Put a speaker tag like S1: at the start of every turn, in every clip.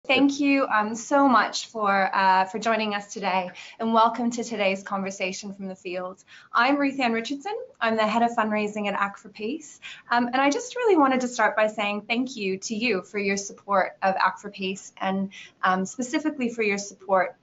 S1: Thank you so much for joining us today, and welcome to today's conversation from the field. I'm Ruth Ann Richardson. I'm the head of fundraising at Act for Peace, and I just really wanted to start by saying thank you to you for your support of Act for Peace, and specifically for your support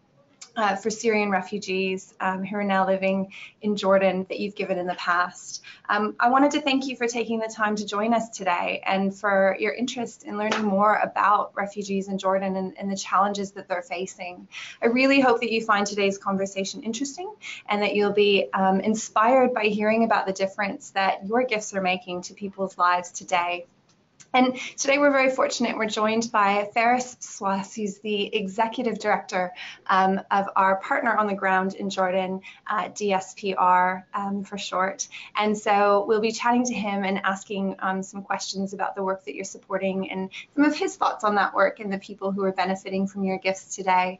S1: for Syrian refugees who are now living in Jordan that you've given in the past. I wanted to thank you for taking the time to join us today and for your interest in learning more about refugees in Jordan and the challenges that they're facing. I really hope that you find today's conversation interesting and that you'll be inspired by hearing about the difference that your gifts are making to people's lives today. And today we're very fortunate. We're joined by Swais, who's the Executive Director of our partner on the ground in Jordan, DSPR for short. And so we'll be chatting to him and asking some questions about the work that you're supporting and some of his thoughts on that work and the people who are benefiting from your gifts today.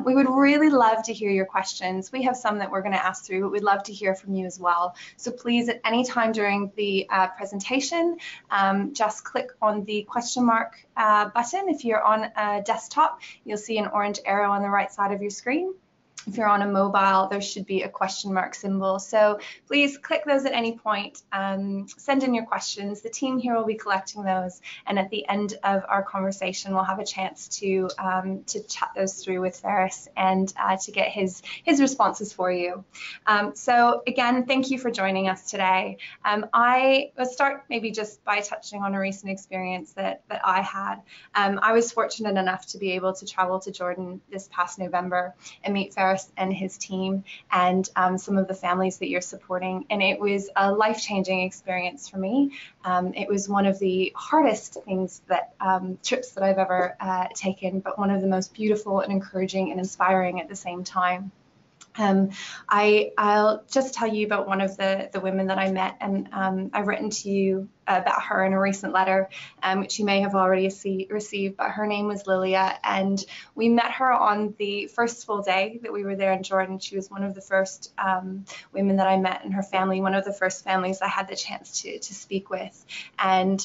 S1: We would really love to hear your questions. We have some that we're going to ask through, but we'd love to hear from you as well. So please, at any time during the presentation, just click on the question mark button. If you're on a desktop, you'll see an orange arrow on the right side of your screen. If you're on a mobile, there should be a question mark symbol. So please click those at any point. Send in your questions. The team here will be collecting those. And at the end of our conversation, we'll have a chance to chat those through with Ferris and to get his responses for you. So again, thank you for joining us today. I'll start maybe just by touching on a recent experience that I had. I was fortunate enough to be able to travel to Jordan this past November and meet Ferris and his team and some of the families that you're supporting, and it was a life-changing experience for me. It was one of the hardest trips that I've ever taken, but one of the most beautiful and encouraging and inspiring at the same time. I'll just tell you about one of the women that I met, and I've written to you about her in a recent letter, which you may have already received, but her name was Lilia, and we met her on the first full day that we were there in Jordan. She was one of the first women that I met, and her family, one of the first families I had the chance to speak with. And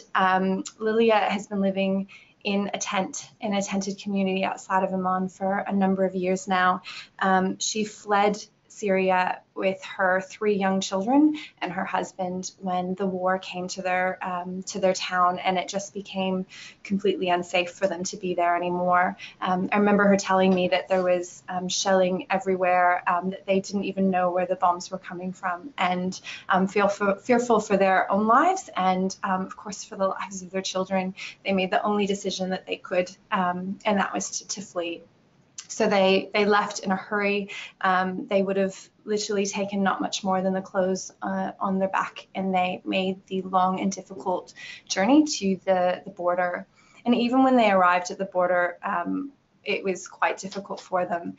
S1: Lilia has been living in a tented community outside of Amman for a number of years now. She fled Syria with her 3 young children and her husband when the war came to their town, and it just became completely unsafe for them to be there anymore. I remember her telling me that there was shelling everywhere, that they didn't even know where the bombs were coming from, and fearful for their own lives and of course for the lives of their children. They made the only decision that they could, and that was to flee. So they left in a hurry. They would have literally taken not much more than the clothes on their back, and they made the long and difficult journey to the border. And even when they arrived at the border, it was quite difficult for them.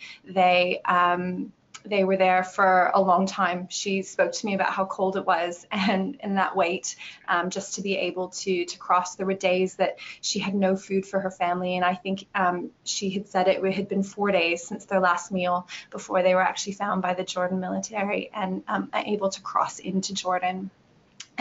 S1: They were there for a long time. She spoke to me about how cold it was and that wait just to be able to cross. There were days that she had no food for her family, and I think she had said it had been 4 days since their last meal before they were actually found by the Jordan military and able to cross into Jordan.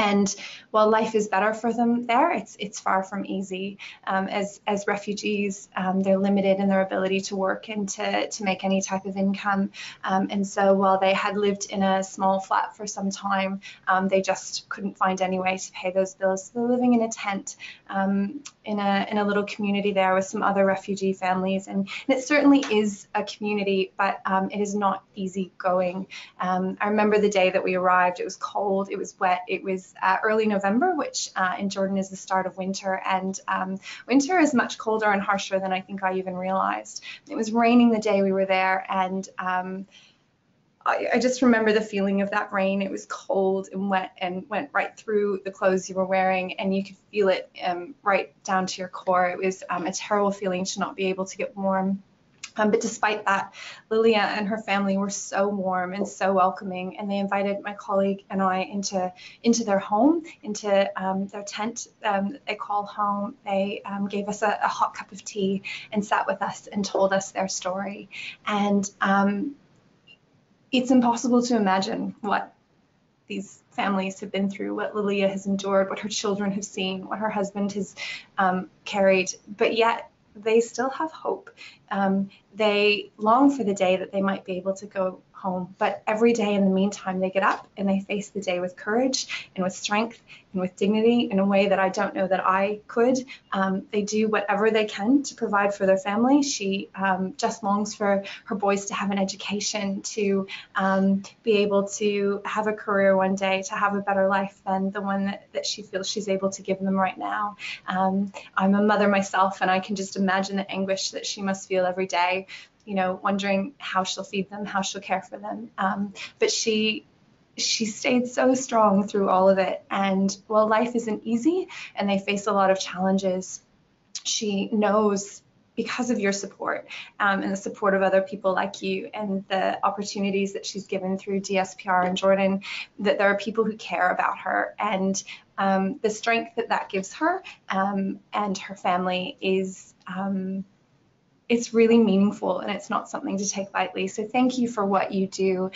S1: And while life is better for them there, it's far from easy. As refugees, they're limited in their ability to work and to make any type of income. And so while they had lived in a small flat for some time, they just couldn't find any way to pay those bills. So they're living in a tent in a little community there with some other refugee families. And it certainly is a community, but it is not easy going. I remember the day that we arrived. It was cold, it was wet, it was early November, which in Jordan is the start of winter, and winter is much colder and harsher than I think I even realized. It was raining the day we were there, and I just remember the feeling of that rain. It was cold and wet and went right through the clothes you were wearing, and you could feel it right down to your core. It was a terrible feeling to not be able to get warm. But despite that, Lilia and her family were so warm and so welcoming, and they invited my colleague and I into their home, into their tent they call home. They gave us a hot cup of tea and sat with us and told us their story. And it's impossible to imagine what these families have been through, what Lilia has endured, what her children have seen, what her husband has carried. But yet they still have hope. They long for the day that they might be able to go home, but every day in the meantime they get up and they face the day with courage and with strength and with dignity in a way that I don't know that I could. They do whatever they can to provide for their family. She just longs for her boys to have an education, to be able to have a career one day, to have a better life than the one that she feels she's able to give them right now. I'm a mother myself, and I can just imagine the anguish that she must feel every day, you know, wondering how she'll feed them, how she'll care for them. But she stayed so strong through all of it. And while life isn't easy and they face a lot of challenges, she knows, because of your support and the support of other people like you and the opportunities that she's given through DSPR in Jordan, that there are people who care about her, and the strength that gives her and her family is it's really meaningful, and it's not something to take lightly. So thank you for what you do.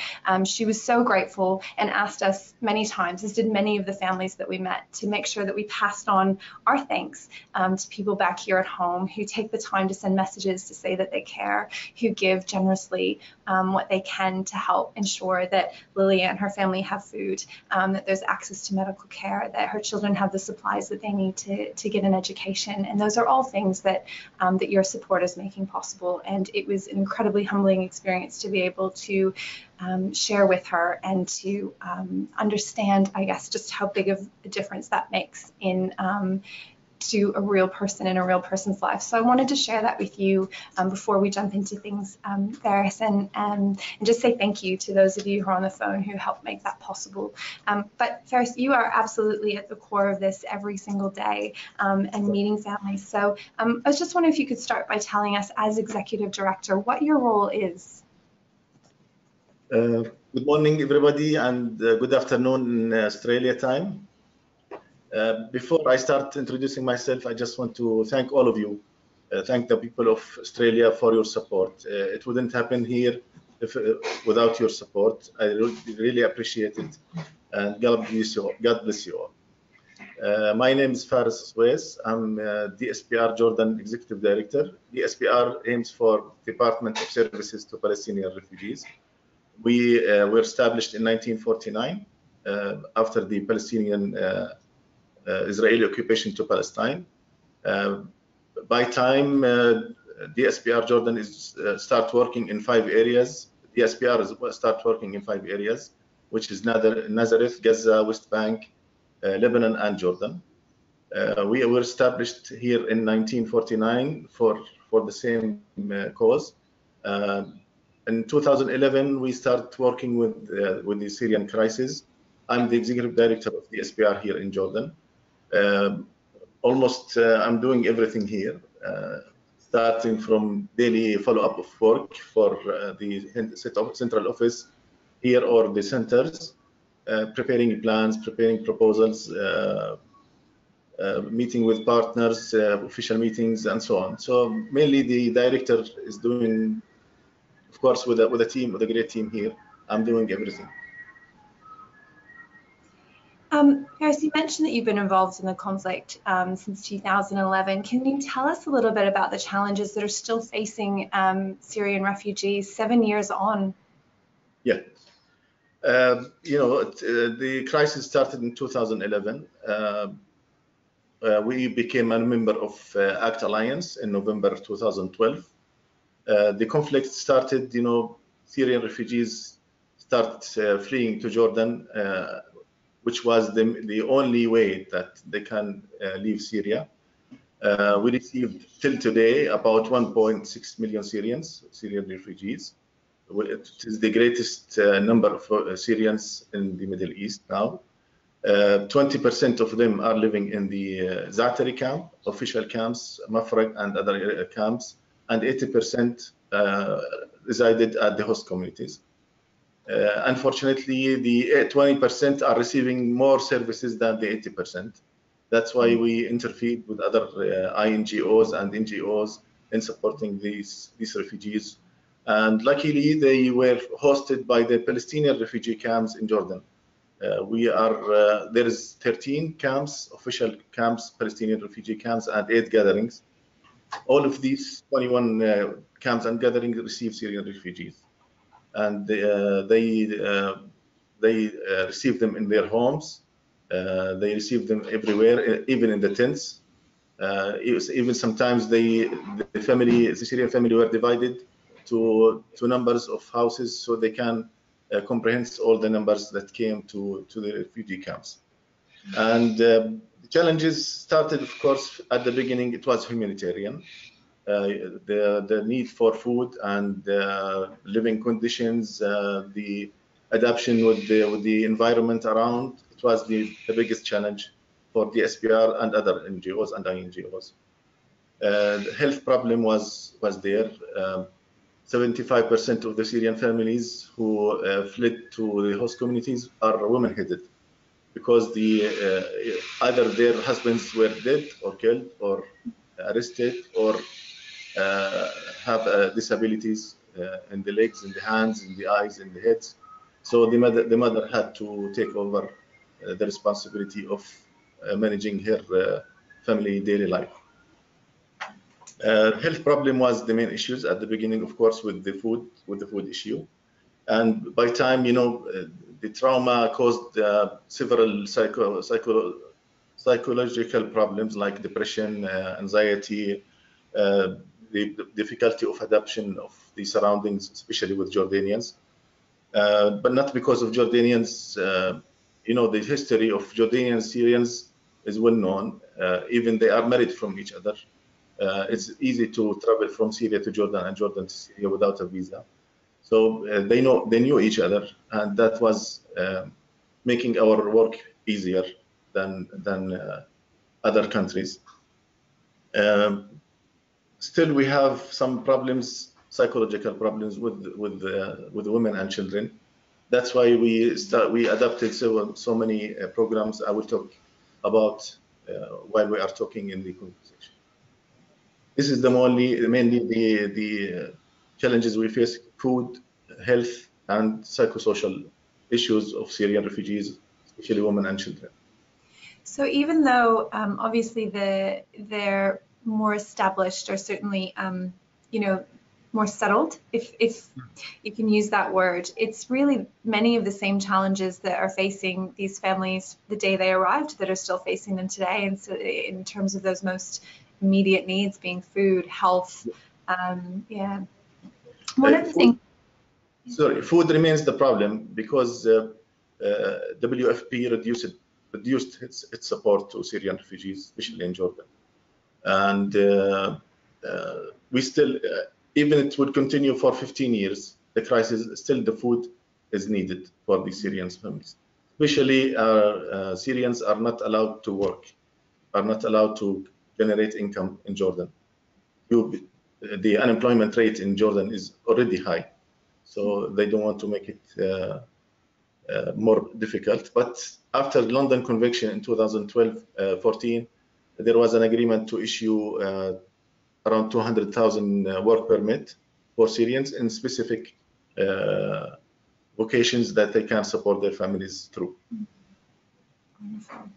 S1: She was so grateful and asked us many times, as did many of the families that we met, to make sure that we passed on our thanks to people back here at home who take the time to send messages to say that they care, who give generously what they can to help ensure that Lilia and her family have food, that there's access to medical care, that her children have the supplies that they need to get an education. And those are all things that that your support is making possible. And it was an incredibly humbling experience to be able to share with her and to understand, I guess, just how big of a difference that makes in to a real person in a real person's life. So I wanted to share that with you before we jump into things, Faris, and just say thank you to those of you who are on the phone who helped make that possible. But Faris, you are absolutely at the core of this every single day and meeting families. So I was just wondering if you could start by telling us, as Executive Director, what your role is.
S2: Good morning, everybody, and good afternoon in Australia time. Before I start introducing myself, I just want to thank all of you, thank the people of Australia for your support. It wouldn't happen here without your support. I really appreciate it, and God bless you. God bless you all. My name is Faris Swais. I'm DSPR Jordan Executive Director. DSPR aims for Department of Services to Palestinian Refugees. We were established in 1949 after the Palestinian Israeli occupation to Palestine. By time DSPR Jordan is start working in 5 areas. DSPR is start working in 5 areas, which is Nazareth, Gaza, West Bank, Lebanon, and Jordan. We were established here in 1949 for the same cause. In 2011, we started working with the Syrian crisis. I'm the Executive Director of the DSPR here in Jordan. I'm doing everything here, starting from daily follow-up of work for the central office here or the centers, preparing plans, preparing proposals, meeting with partners, official meetings, and so on. So mainly the director is doing, of course, with a team, with a great team here. I'm doing everything.
S1: Faris, you mentioned that you've been involved in the conflict since 2011. Can you tell us a little bit about the challenges that are still facing Syrian refugees 7 years on?
S2: Yeah. The crisis started in 2011. We became a member of ACT Alliance in November 2012. The conflict started, Syrian refugees started fleeing to Jordan, which was the only way that they can leave Syria. We received till today about 1.6 million Syrian refugees. It is the greatest number of Syrians in the Middle East now. 20% of them are living in the Zaatari camp, official camps, Mafraq, and other camps, and 80% resided at the host communities. Unfortunately, the 20% are receiving more services than the 80%. That's why we interfered with other INGOs and NGOs in supporting these refugees. And luckily, they were hosted by the Palestinian refugee camps in Jordan. There is 13 camps, official camps, Palestinian refugee camps, and 8 gatherings. All of these 21 camps and gatherings receive Syrian refugees, and they receive them in their homes. They receive them everywhere, even in the tents. Even sometimes the Syrian family were divided to numbers of houses so they can comprehend all the numbers that came to the refugee camps. And the challenges started, of course, at the beginning. It was humanitarian. The need for food and living conditions, the adaptation with the environment around. It was the biggest challenge for DSPR and other NGOs and INGOs. The health problem was there. 75% of the Syrian families who fled to the host communities are women-headed, because either their husbands were dead or killed or arrested, or have disabilities in the legs, in the hands, in the eyes, in the heads. So the mother had to take over the responsibility of managing her family daily life. Health problem was the main issues at the beginning, of course, with the food issue. And by time, the trauma caused several psychological problems like depression, anxiety, the difficulty of adaptation of the surroundings, especially with Jordanians. But not because of Jordanians. The history of Jordanian Syrians is well known. Even they are married from each other. It's easy to travel from Syria to Jordan and Jordan to Syria without a visa. So they knew each other, and that was making our work easier than other countries. Still, we have some problems, psychological problems with women and children. That's why we adapted so many programs I will talk about while we are talking in the conversation. This is mainly the challenges we face: food, health, and psychosocial issues of Syrian refugees, especially women and children.
S1: So even though obviously they're more established, or certainly more settled, if you can use that word, it's really many of the same challenges that are facing these families the day they arrived that are still facing them today. And so in terms of those most immediate needs being food, health, one of the things.
S2: Sorry, food remains the problem because WFP reduced its support to Syrian refugees, especially in Jordan. And we still, even it would continue for 15 years, the crisis, still the food is needed for the Syrian families. Especially Syrians are not allowed to work, are not allowed to generate income in Jordan. The unemployment rate in Jordan is already high, so they don't want to make it more difficult. But after the London Convention in 2012-14, there was an agreement to issue around 200,000 work permit for Syrians in specific vocations that they can support their families through.
S1: Wonderful.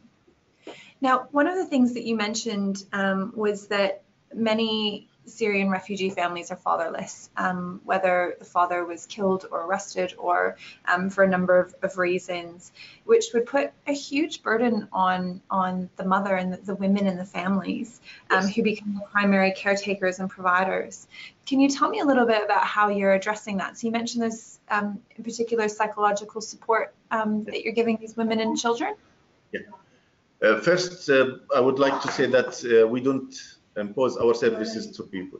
S1: Now, one of the things that you mentioned was that many Syrian refugee families are fatherless, whether the father was killed or arrested, or for a number of reasons, which would put a huge burden on the mother and the women in the families who become the primary caretakers and providers. Can you tell me a little bit about how you're addressing that? So you mentioned this in particular psychological support that you're giving these women and children.
S2: Yeah. First, I would like to say that we don't impose our services to people.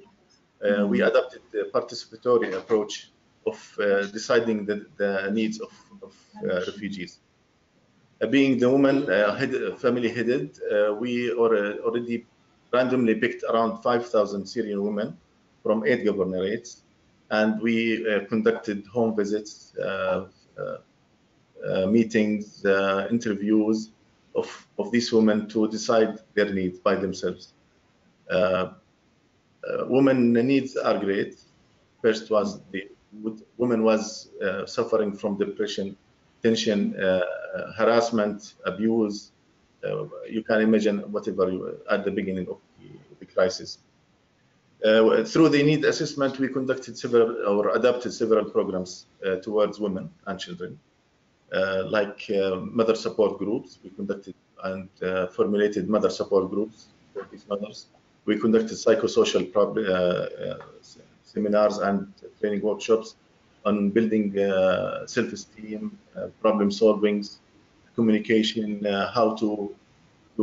S2: We adopted the participatory approach of deciding the needs of refugees. Being the woman family headed, we already randomly picked around 5,000 Syrian women from 8 governorates, and we conducted home visits, meetings, interviews of these women to decide their needs by themselves. Women needs are great. First was the woman was suffering from depression, tension, harassment, abuse. You can imagine whatever at the beginning of the crisis. Through the need assessment, we conducted several or adapted several programs towards women and children, like mother support groups. We conducted and formulated mother support groups for these mothers. We conducted psychosocial seminars and training workshops on building self-esteem, problem solving, communication, how to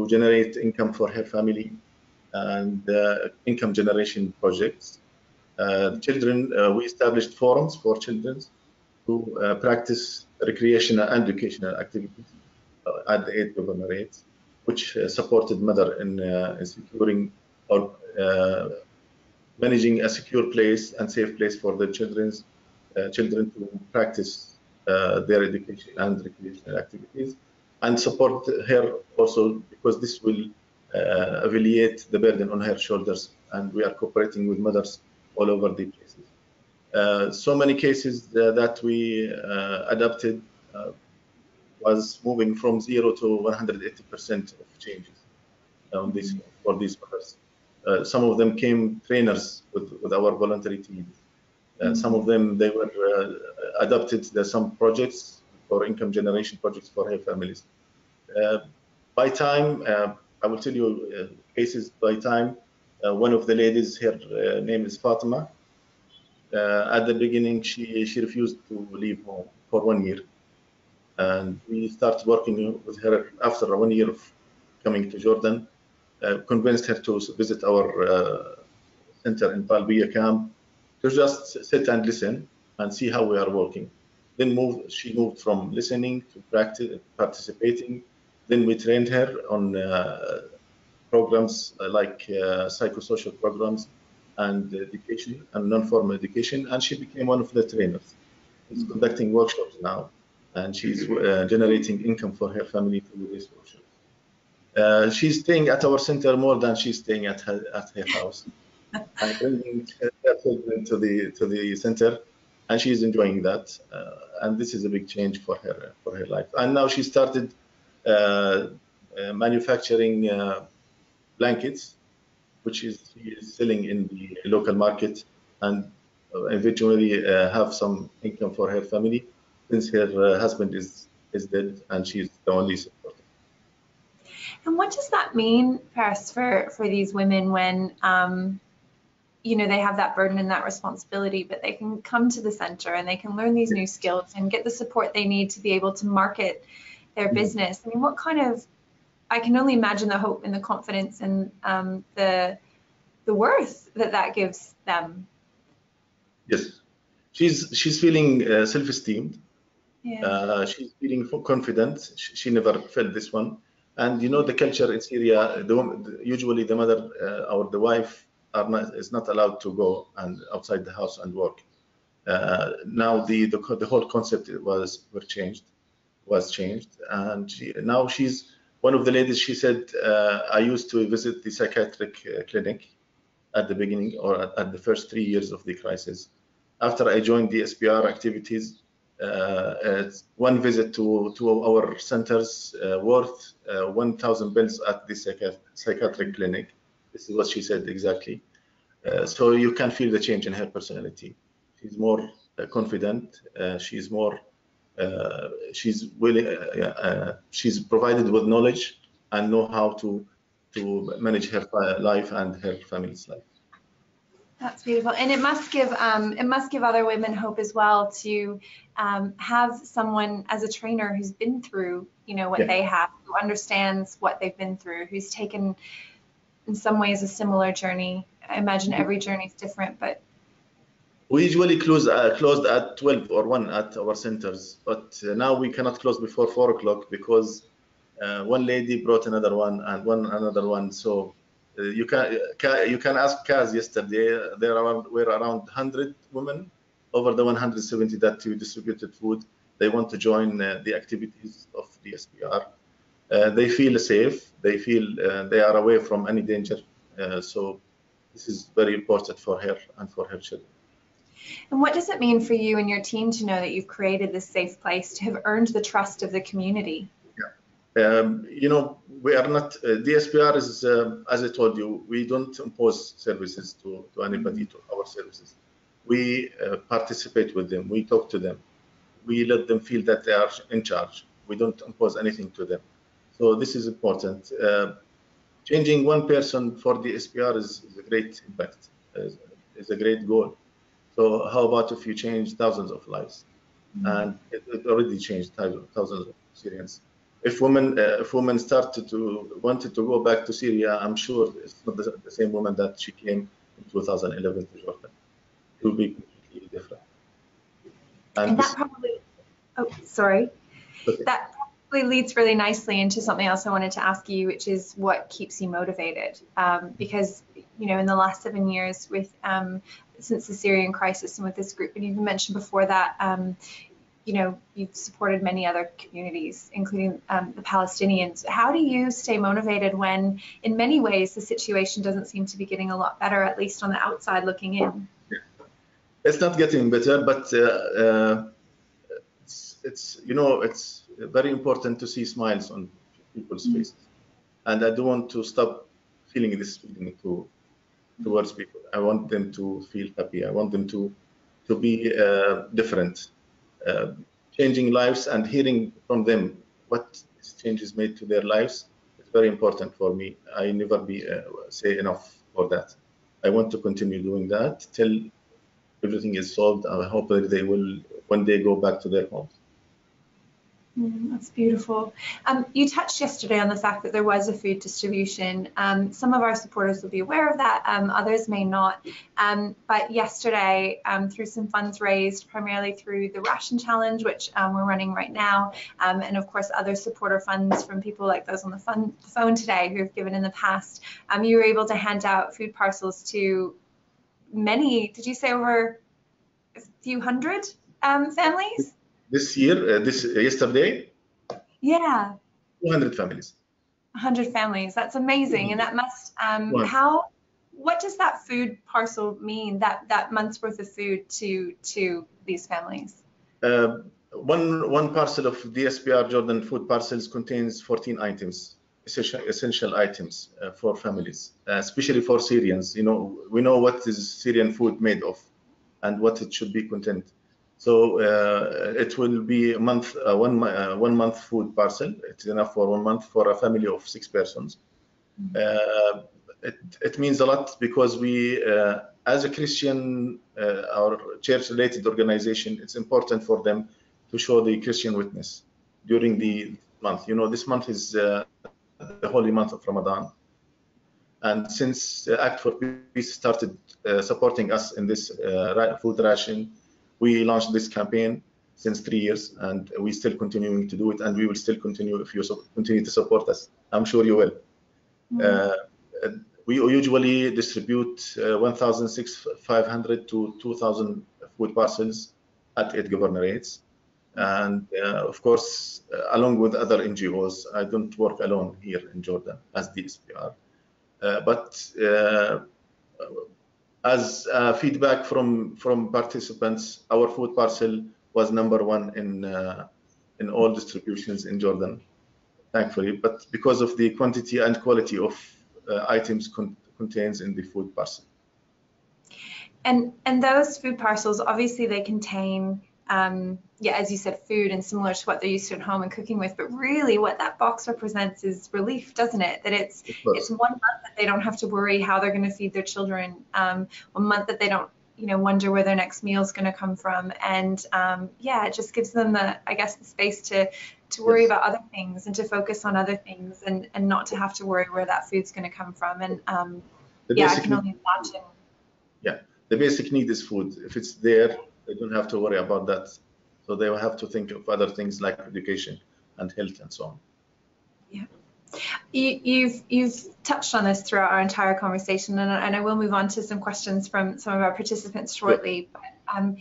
S2: generate income for her family, and income generation projects. Children, we established forums for children to practice recreational and educational activities at the 8 governorates, which supported mother in securing or managing a secure place and safe place for the children to practice their education and recreational activities, and support her also, because this will alleviate the burden on her shoulders, and we are cooperating with mothers all over the places. So many cases that we adapted was moving from 0 to 180% of changes on this, for these mothers. Some of them came trainers with our voluntary teams. Some of them, they were adopted some projects for income generation projects for her families. By time, I will tell you cases by time. One of the ladies, her name is Fatima. At the beginning, she refused to leave home for 1 year. And we started working with her after 1 year of coming to Jordan, convinced her to visit our center in Talbiya camp, to just sit and listen and see how we are working. Then she moved from listening to participating. Then we trained her on programs like psychosocial programs and education and non-formal education, and she became one of the trainers. She's conducting workshops now, and she's generating income for her family through these workshops. She's staying at our center more than she's staying at her house. And bringing her children to the center, and she's enjoying that. And this is a big change for her life. And now she started manufacturing blankets, which she is selling in the local market, and eventually have some income for her family, since her husband is dead and she's the only support.
S1: And what does that mean, Paris, for these women when you know, they have that burden and that responsibility, but they can come to the center and they can learn these new skills and get the support they need to be able to market their business? I mean, what kind of, I can only imagine the hope and the confidence and the worth that gives them.
S2: Yes, she's feeling self-esteemed.
S1: Yeah.
S2: She's feeling confident. She never felt this one. And you know, the culture in Syria, usually the mother or the wife is not allowed to go and outside the house and work. Now the whole concept was changed, and now she's one of the ladies. She said, I used to visit the psychiatric clinic at the beginning or at the first 3 years of the crisis. After I joined the DSPR activities, one visit to our centers worth 1,000 bells at the psychiatric clinic. This is what she said exactly. So you can feel the change in her personality. She's more confident. She's more. She's willing. She's provided with knowledge and know how to manage her life and her family's life.
S1: That's beautiful, and it must give other women hope as well to have someone as a trainer who's been through, you know, what they have, who understands what they've been through, who's taken in some ways a similar journey. I imagine every journey is different, but
S2: we usually closed at 12 or 1 at our centers, but now we cannot close before 4 o'clock because one lady brought another one and another one. So you can ask Kaz yesterday. We're around 100 women over the 170 that we distributed food. They want to join the activities of the DSPR. They feel safe. They feel they are away from any danger. So this is very important for her and for her children.
S1: And what does it mean for you and your team to know that you've created this safe place, to have earned the trust of the community?
S2: You know, we are not, DSPR is, as I told you, we don't impose services to anybody, to our services. We participate with them, we talk to them, we let them feel that they are in charge. We don't impose anything to them. So this is important. Changing one person for DSPR is a great impact, is a great goal. So how about if you change thousands of lives? And it already changed thousands of Syrians. If women wanted to go back to Syria, I'm sure it's not the same woman that she came in 2011 to Jordan. It will be completely different.
S1: And that probably, oh, sorry.
S2: Okay.
S1: That probably leads really nicely into something else I wanted to ask you, which is what keeps you motivated? Because, you know, in the last 7 years with, since the Syrian crisis and with this group, and you mentioned before that, you know, you've supported many other communities, including the Palestinians. How do you stay motivated when, in many ways, the situation doesn't seem to be getting a lot better, at least on the outside looking in?
S2: It's not getting better, but it's you know, it's very important to see smiles on people's faces, and I don't want to stop feeling this feeling towards people. I want them to feel happy. I want them to be different. Changing lives and hearing from them what these changes made to their lives is very important for me. I never say enough for that. I want to continue doing that till everything is solved. I hope that they will, when they go back to their homes.
S1: That's beautiful. You touched yesterday on the fact that there was a food distribution. Some of our supporters will be aware of that, others may not. But yesterday, through some funds raised, primarily through the Ration Challenge, which we're running right now, and of course other supporter funds from people like those on the phone today who have given in the past, you were able to hand out food parcels to many, did you say over a few hundred families?
S2: This year, yesterday?
S1: Yeah.
S2: 200 families.
S1: 100 families. That's amazing. And that must, what does that food parcel mean, that month's worth of food to these families?
S2: One parcel of DSPR Jordan food parcels contains 14 items, essential items for families, especially for Syrians. You know, we know what is Syrian food made of and what it should be content. So it will be a month, 1 month food parcel. It's enough for 1 month for a family of 6 persons. It means a lot because we, as a Christian or church-related organization, it's important for them to show the Christian witness during the month. You know, this month is the holy month of Ramadan. And since Act for Peace started supporting us in this food ration, we launched this campaign since 3 years, and we still continuing to do it, and we will still continue if you continue to support us. I'm sure you will. We usually distribute 1,500 to 2,000 food parcels at 8 governorates. And of course, along with other NGOs, I don't work alone here in Jordan as DSPR. But as feedback from participants, our food parcel was #1 in all distributions in Jordan, thankfully. But because of the quantity and quality of items contains in the food parcel.
S1: And those food parcels, obviously, they contain, yeah, as you said, food and similar to what they're used to at home and cooking with. But really, what that box represents is relief, doesn't it? That it's 1 month that they don't have to worry how they're going to feed their children. 1 month that they don't, you know, wonder where their next meal is going to come from. And yeah, it just gives them the, I guess, the space to worry about other things and to focus on other things and not to have to worry where that food's going to come from. And yeah, I can only imagine.
S2: Yeah, the basic need is food. If it's there, they don't have to worry about that. So they will have to think of other things like education and health and so on.
S1: Yeah. You've touched on this throughout our entire conversation, and I will move on to some questions from some of our participants shortly. But,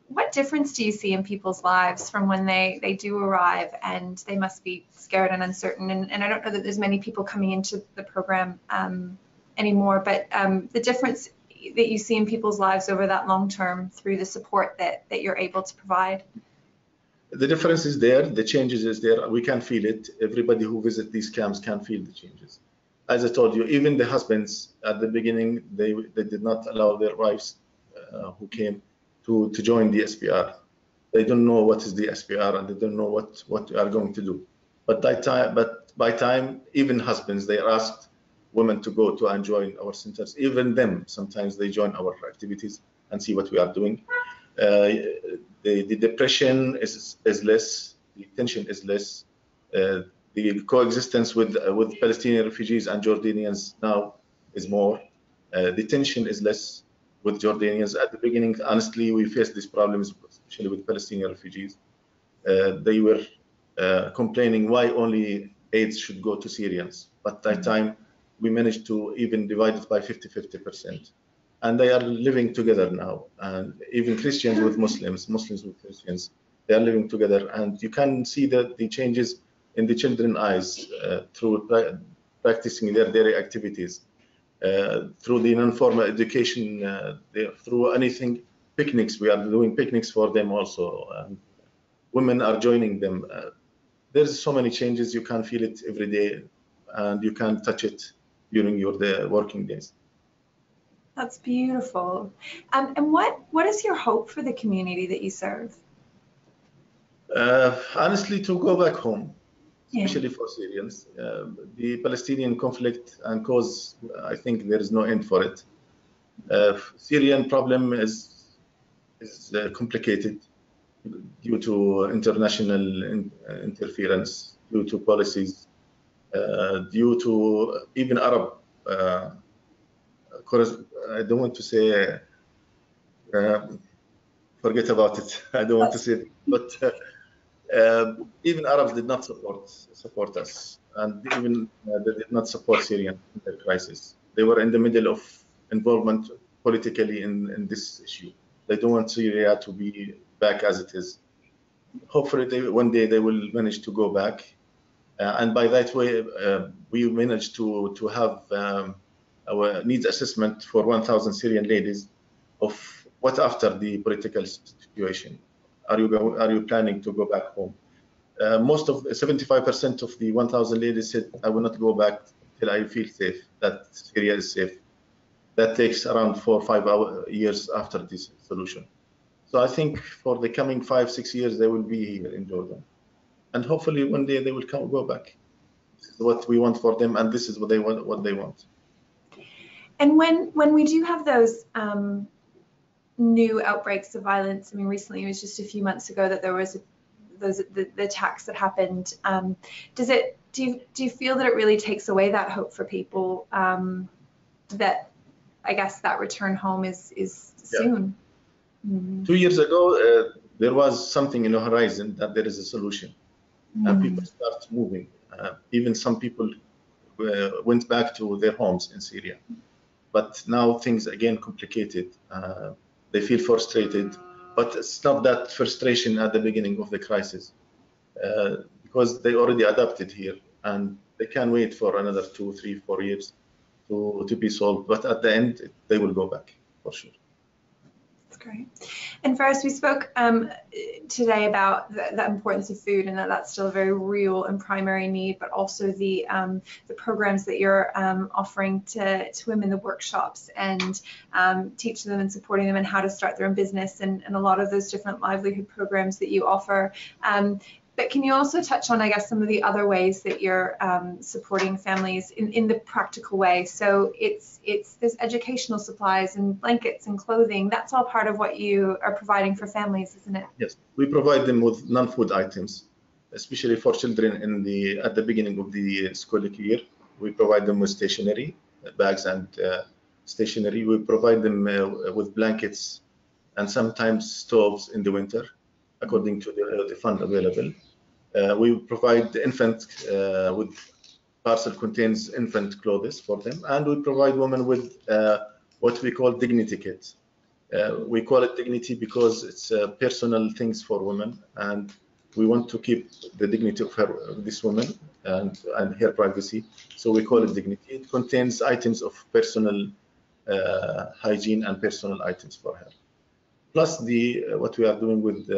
S1: what difference do you see in people's lives from when they do arrive and they must be scared and uncertain? And I don't know that there's many people coming into the program anymore, but the difference that you see in people's lives over that long term through the support that you're able to provide?
S2: The difference is there, the changes is there, we can feel it. Everybody who visits these camps can feel the changes. As I told you, even the husbands at the beginning, they did not allow their wives who came to join the DSPR. They don't know what is the DSPR and they don't know what we are going to do. But by time, even husbands, they asked women to go to and join our centers. Even them, sometimes they join our activities and see what we are doing. The depression is less, the tension is less. The coexistence with Palestinian refugees and Jordanians now is more. The tension is less with Jordanians. At the beginning, honestly, we faced these problems, especially with Palestinian refugees. They were complaining why only aid should go to Syrians. But at that time, we managed to even divide it by 50-50%. And they are living together now. And even Christians with Muslims, Muslims with Christians, they are living together. And you can see that the changes in the children's eyes through practicing their daily activities, through the non-formal education, through anything, picnics. We are doing picnics for them also. Women are joining them. There's so many changes. You can feel it every day, and you can touch it during your working days.
S1: That's beautiful. And what is your hope for the community that you serve?
S2: Honestly, to go back home, especially
S1: Yeah.
S2: for Syrians. The Palestinian conflict and cause, I think there is no end for it. Syrian problem is complicated due to international interference, due to policies, due to even Arab. I don't want to say, forget about it. I don't want to say it, but even Arabs did not support us, and even they did not support Syria in their crisis. They were in the middle of involvement politically in this issue. They don't want Syria to be back as it is. Hopefully, one day they will manage to go back, and by that way, we managed to have our needs assessment for 1,000 Syrian ladies of what after the political situation. Are you planning to go back home? Most of 75% of the 1,000 ladies said, I will not go back till I feel safe, that Syria is safe. That takes around 4 or 5 years after this solution. So I think for the coming 5-6 years, they will be here in Jordan. And hopefully one day they will go back. This is what we want for them, and this is what they want.
S1: And when we do have those new outbreaks of violence, I mean, recently it was just a few months ago that there was the attacks that happened. Do you feel that it really takes away that hope for people, that I guess that return home is soon?
S2: Yeah. 2 years ago, there was something in the horizon that there is a solution, and people start moving. Even some people went back to their homes in Syria, but now things again complicated. They feel frustrated, but it's not that frustration at the beginning of the crisis, because they already adapted here and they can wait for another 2, 3, 4 years to be solved. But at the end, they will go back for sure.
S1: That's great. And first, we spoke today about the importance of food, and that's still a very real and primary need, but also the programs that you're offering to women, the workshops, and teaching them and supporting them in how to start their own business, and a lot of those different livelihood programs that you offer. But can you also touch on, I guess, some of the other ways that you're supporting families in the practical way? So there's educational supplies and blankets and clothing. That's all part of what you are providing for families, isn't it?
S2: Yes, we provide them with non-food items, especially for children at the beginning of the school year. We provide them with stationery, bags and stationery. We provide them with blankets and sometimes stoves in the winter, according to the fund available. We provide the infant with parcel contains infant clothes for them, and we provide women with what we call dignity kits. We call it dignity because it's personal things for women, and we want to keep the dignity of this woman and her privacy. So we call it dignity. It contains items of personal hygiene and personal items for her. Plus what we are doing with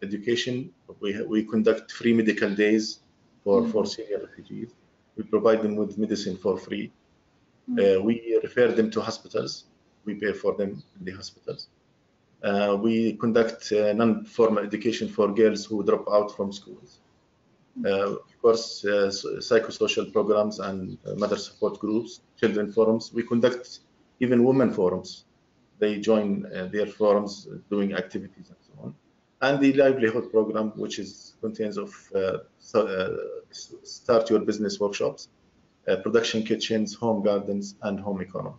S2: education. We conduct free medical days for Syrian refugees. We provide them with medicine for free. We refer them to hospitals. We pay for them in the hospitals. We conduct non-formal education for girls who drop out from schools. Of course, psychosocial programs and mother support groups, children forums. We conduct even women forums. They join their forums doing activities and so on. And the livelihood program, which contains of start your business workshops, production kitchens, home gardens, and home economy.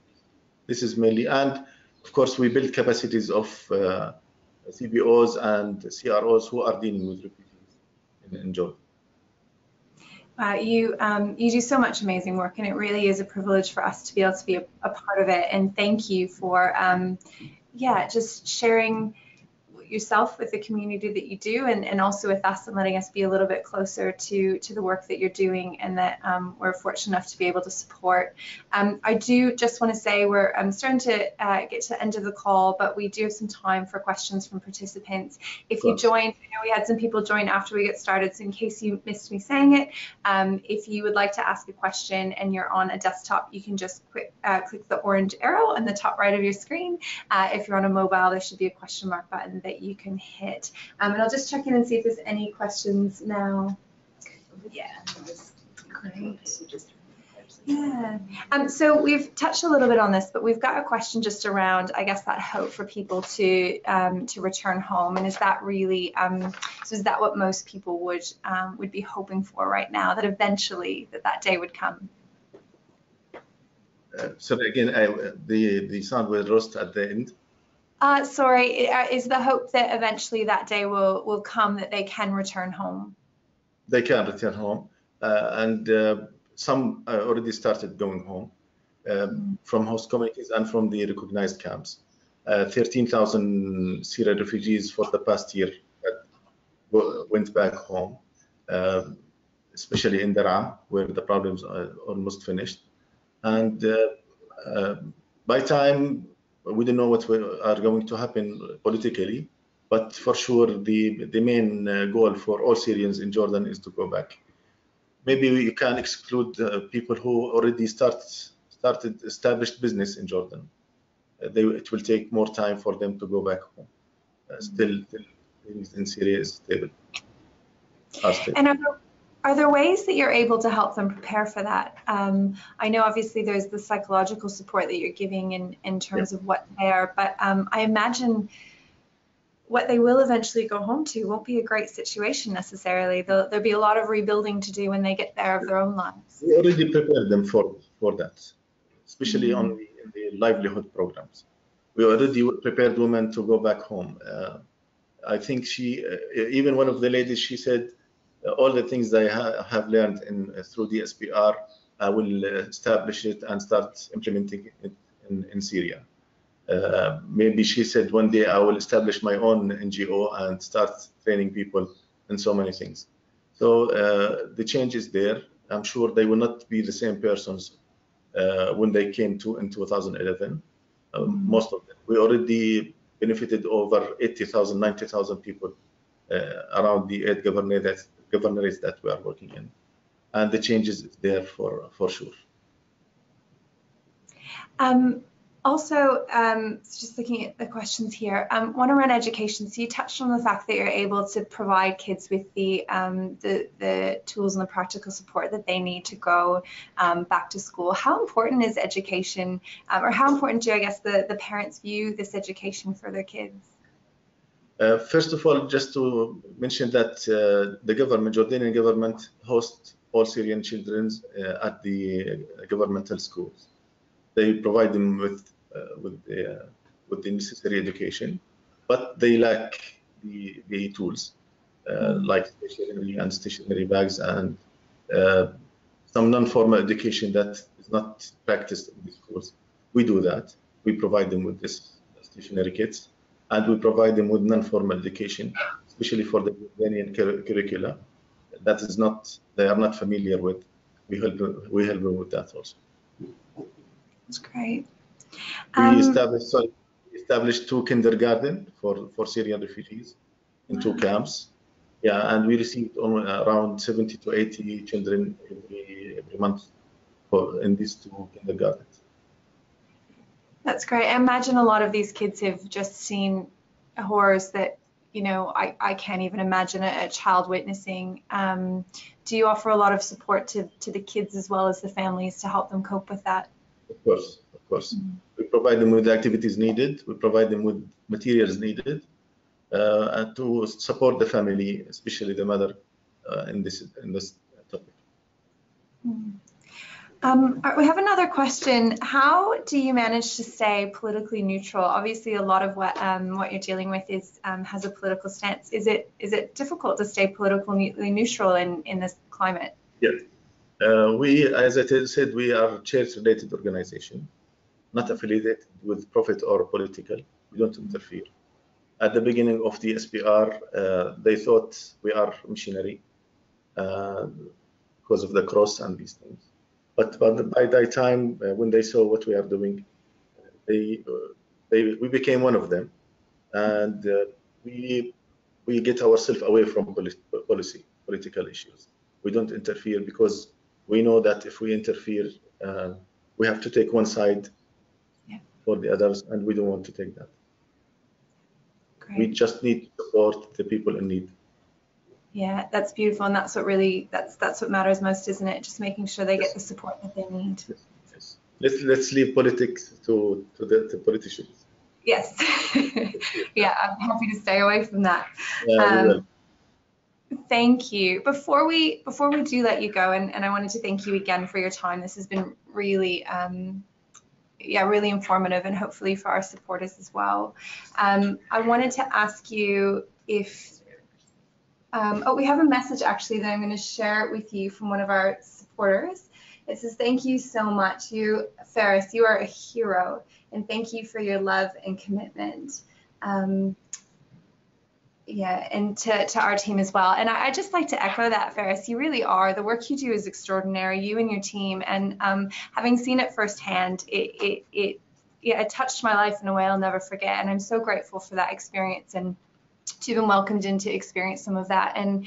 S2: This is mainly, and of course, we build capacities of CBOs and CROs who are dealing with refugees in Jordan.
S1: You do so much amazing work, and it really is a privilege for us to be able to be a part of it. And thank you for, just sharing yourself with the community that you do, and also with us, and letting us be a little bit closer to the work that you're doing, and that we're fortunate enough to be able to support. I do just want to say we're starting to get to the end of the call, but we do have some time for questions from participants. If you joined, I know we had some people join after we get started, so in case you missed me saying it, if you would like to ask a question and you're on a desktop, you can just click the orange arrow on the top right of your screen. If you're on a mobile, there should be a question mark button that you can hit. And I'll just check in and see if there's any questions now. Yeah, great. Yeah. So we've touched a little bit on this, but we've got a question just around, I guess, that hope for people to return home, and is that really so? Is that what most people would be hoping for right now? That eventually that day would come.
S2: So again, the sound will rust at the end.
S1: Sorry, is the hope that eventually that day will come, that they can return home?
S2: They can return home, and some already started going home from host communities and from the recognized camps. 13,000 Syrian refugees for the past year went back home, especially in Daraa, where the problems are almost finished. And by time, we don't know what are going to happen politically, but for sure the main goal for all Syrians in Jordan is to go back. Maybe you can exclude people who already started established business in Jordan. It will take more time for them to go back home. Still, things in Syria is stable.
S1: And are there ways that you're able to help them prepare for that? I know obviously there's the psychological support that you're giving in terms of what they are, but I imagine what they will eventually go home to won't be a great situation necessarily. There'll be a lot of rebuilding to do when they get there of their own lives.
S2: We already prepared them for that, especially in the livelihood programs. We already prepared women to go back home. I think even one of the ladies, she said, all the things I have learned through DSPR, I will establish it and start implementing it in Syria. Maybe she said one day I will establish my own NGO and start training people in so many things. So the change is there. I'm sure they will not be the same persons when they came in 2011. Most of them. We already benefited over 80,000, 90,000 people around the 8 governorates that we are working in. And the changes is there for sure.
S1: Also, just looking at the questions here, one around education. So you touched on the fact that you're able to provide kids with the tools and the practical support that they need to go back to school. How important is education, or how important do I guess the parents view this education for their kids?
S2: First of all, just to mention that the Jordanian government hosts all Syrian children at the governmental schools. They provide them with the necessary education, but they lack the tools like stationery bags and some non-formal education that is not practiced in the schools. We do that. We provide them with this stationery kits, and we provide them with non-formal education, especially for the Jordanian curricula. That is they are not familiar with. We help them with that also.
S1: That's great.
S2: We established 2 kindergarten for Syrian refugees, in 2 camps. Yeah, and we received around 70 to 80 children every month in these 2 kindergartens.
S1: That's great. I imagine a lot of these kids have just seen horrors that, you know, I can't even imagine a child witnessing. Do you offer a lot of support to the kids as well as the families to help them cope with that?
S2: Of course, of course. We provide them with the activities needed. We provide them with materials needed, and to support the family, especially the mother, in this topic.
S1: We have another question. How do you manage to stay politically neutral? Obviously, a lot of what you're dealing with is has a political stance. Is it difficult to stay politically neutral in this climate?
S2: Yes. We, as I said, we are a church-related organization, not affiliated with profit or political. We don't interfere. At the beginning of the DSPR, they thought we are missionary because of the cross and these things. But by that time, when they saw what we are doing, we became one of them, and we get ourselves away from political issues. We don't interfere because we know that if we interfere, we have to take one side for the others, and we don't want to take that. Great. We just need to support the people in need.
S1: Yeah, that's beautiful, and that's what matters most, isn't it? Just making sure they get the support that they need.
S2: Yes. Let's leave politics to the politicians.
S1: Yes. Yeah, I'm happy to stay away from that. Thank you. Before we do let you go, and I wanted to thank you again for your time. This has been really really informative, and hopefully for our supporters as well. I wanted to ask you if we have a message actually that I'm going to share with you from one of our supporters. It says, "Thank you so much. You, Faris, you are a hero, and thank you for your love and commitment." Yeah, and to our team as well. And I just like to echo that, Faris. You really are. The work you do is extraordinary, you and your team. And having seen it firsthand, it touched my life in a way I'll never forget. And I'm so grateful for that experience and to have been welcomed in to experience some of that. And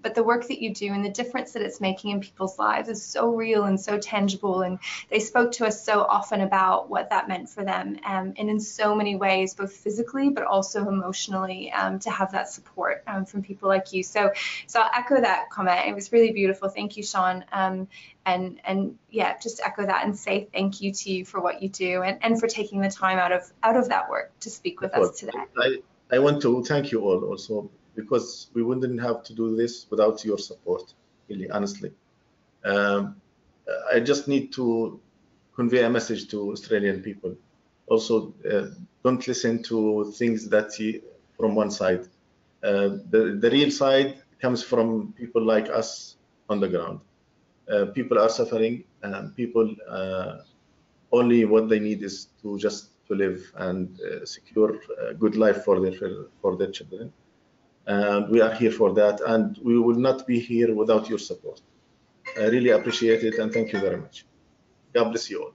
S1: but the work that you do and the difference that it's making in people's lives is so real and so tangible. And they spoke to us so often about what that meant for them, and in so many ways, both physically but also emotionally, to have that support from people like you. So I'll echo that comment. It was really beautiful. Thank you, Sean. And yeah, just echo that and say thank you to you for what you do and for taking the time out of that work to speak with us today.
S2: I want to thank you all also, because we wouldn't have to do this without your support, really, honestly. I just need to convey a message to Australian people. Also, don't listen to things that from one side. The real side comes from people like us on the ground. People are suffering, and people only what they need is to just to live and secure a good life for their children. And we are here for that, and we will not be here without your support. I really appreciate it, and thank you very much. God bless you all.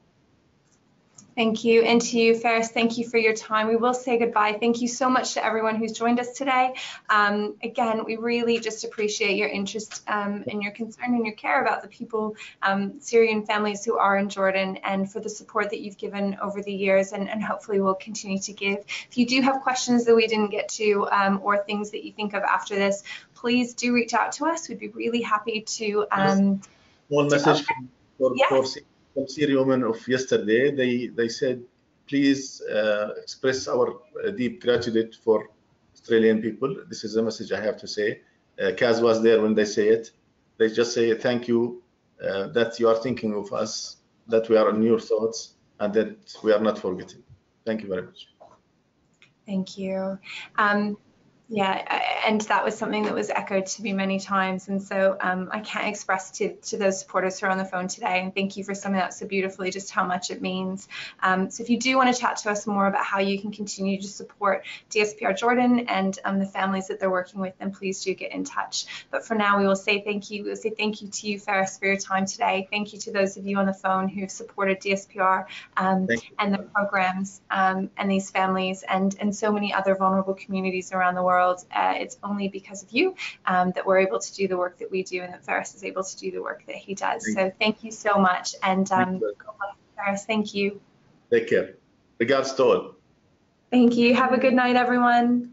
S1: Thank you. And to you, Faris, thank you for your time. We will say goodbye. Thank you so much to everyone who's joined us today. Again, we really just appreciate your interest and your concern and your care about the people, Syrian families who are in Jordan, and for the support that you've given over the years, and hopefully will continue to give. If you do have questions that we didn't get to, or things that you think of after this, please do reach out to us. We'd be really happy to.
S2: One message for some Syrian women of yesterday. They said, please express our deep gratitude for Australian people. This is a message I have to say. Kaz was there when they say it. They just say thank you, that you are thinking of us, that we are in your thoughts, and that we are not forgetting. Thank you very much.
S1: Thank you. Yeah, and that was something that was echoed to me many times, and so I can't express to those supporters who are on the phone today, and thank you for summing that so beautifully, just how much it means. So if you do want to chat to us more about how you can continue to support DSPR Jordan and the families that they're working with, then please do get in touch. But for now, we will say thank you. We'll say thank you to you, Faris, for your time today. Thank you to those of you on the phone who have supported DSPR and the programs and these families and so many other vulnerable communities around the world. world, it's only because of you that we're able to do the work that we do, and that Faris is able to do the work that he does. So thank you so much, and Faris, thank you.
S2: Take care. Regards to all.
S1: Thank you. Have a good night, everyone.